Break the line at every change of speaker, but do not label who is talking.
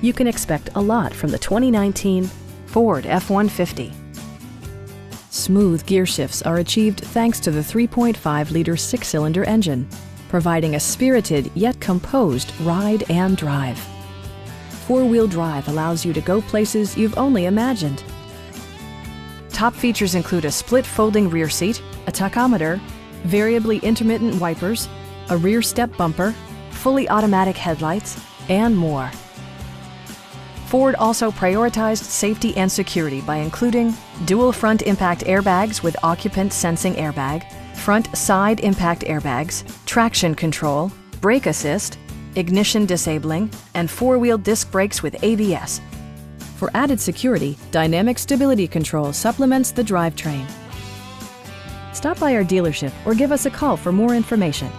You can expect a lot from the 2019 Ford F-150. Smooth gear shifts are achieved thanks to the 3.5-liter six-cylinder engine, providing a spirited yet composed ride and drive. Four-wheel drive allows you to go places you've only imagined. Top features include a split folding rear seat, a tachometer, variably intermittent wipers, a rear step bumper, fully automatic headlights, and more. Ford also prioritized safety and security by including dual front impact airbags with occupant sensing airbag, front side impact airbags, traction control, brake assist, ignition disabling, and four-wheel disc brakes with ABS. For added security, dynamic stability control supplements the drivetrain. Stop by our dealership or give us a call for more information.